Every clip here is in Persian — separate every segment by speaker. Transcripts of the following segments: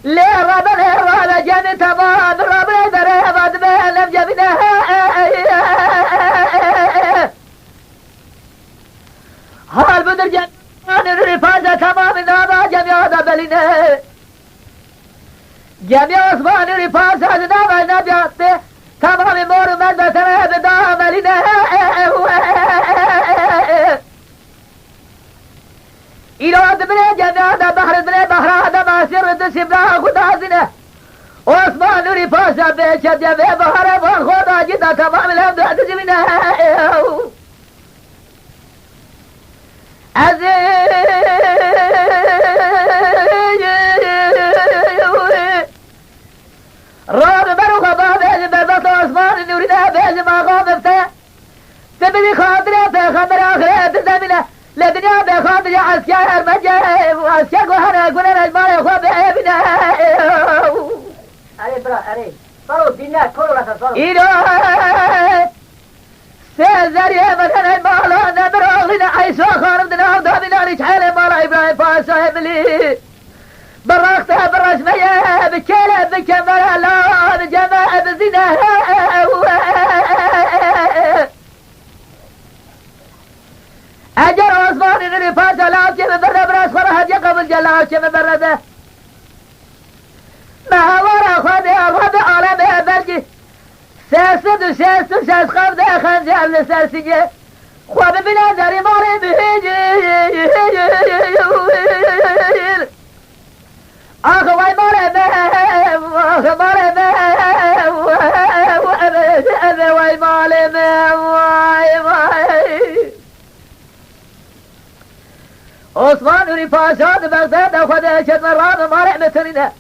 Speaker 1: لي ربنا جاني تمام ربنا دره بعد ما لم جبنها حال بدر جان رفاجة تمام نابا جميع دبلنا جميع اسمان رفاجة نابا نبيات تمام مور من بسنة بدام لنا ایراد بره جمعه بحر بره بحر آدم آسیر دشبره خدا زنه عثمان نوری پاشا بیچه جمعه بحر بان خدا جدا تمام لهم دعت جمینه راد برو خدا بیش بربط عثمان نوری نه بیش مقام افته تبدی خاطره پیغمبر آخره زمینه لدنيا بخاطر عسكر مجاي وعسكر وهنا قلنا نجمع اخوة بابنا
Speaker 2: اري برا اري برو دينا كله لا تصرف
Speaker 1: ايرو سيزر يا مثلا المالا نبرو لنا عيسى خارم دنا ودابنا نجحل المالا ابراهيم فاسا لي برقتها بالرسمية بكيلة بكمرة لا بجماعة بزنا اجر عثمان اللي فات لا كيف برد براس فرها جا قبل جلا كيف برده ما ورا خد عالم بلجي سيست خفض خنجر لسرسجي خواب بنا داري ماري بهيجي آخ واي ماري آخ ماري واي ماري عثمان نوری پاشا بغداد خود شد مرام ما رحمتنا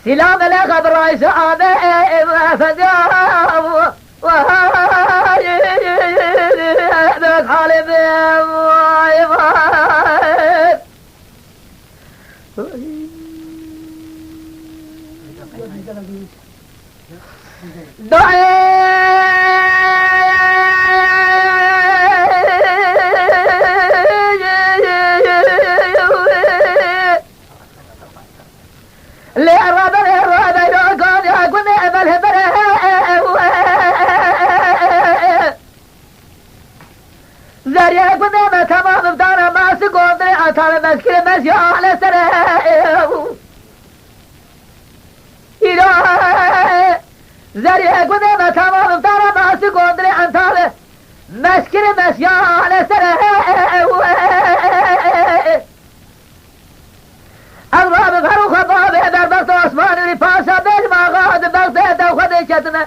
Speaker 1: سلام لك بالرئيس آمين فدام وهاي حالي زريا قدامه تمام بدانا ما سقوم دري عطال مسكين مسيا على سرهم زريا قدامه تمام بدانا ما سقوم دري عطال مسكين مسيا على سرهم الراب فروخ بابي بربط عثمان لفاسا بيج ما غاد بغداد وخذ شتمه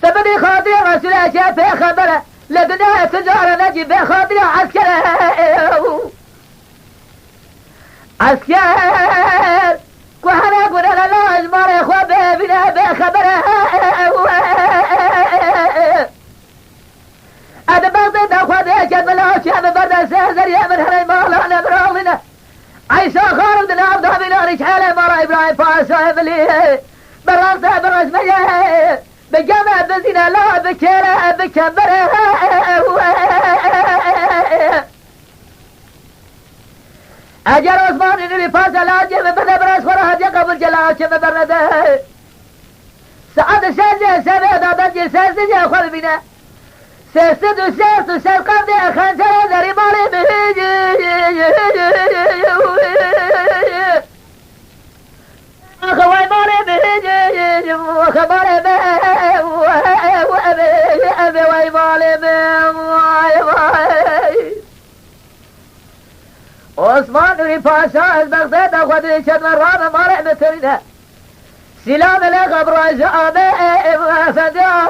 Speaker 1: تبدي خاطري رسول اشياء في خبره لدنيا تجارة نجي بخاطري عسكر كوهنا قلنا لا اجمار اخوة بابنا بخبره انا بغضت اخوة ديشت بلا شاب برد سهزر يا من هني مالا نبراغنا عيسى خارب دنا عبدها بنا رجحالي مارا ابراهيم فاسا بليه برغتها بالرسمية بجمع بزنا لا بكيرة بكبرة اجر عثمان اللي فاز لا جيب بدا براس فرها جا قبل جلا كيف برده سعد سيد سبع دادج سيد جا خل بنا سيد قبل خنجر دري مالي بيجي اخوي مالي بيجي اخوي أبي وي مالي عثمان نوری پاشا از بغداد خود شد مرام ما رحمتنا سلام لك برای آمه فدام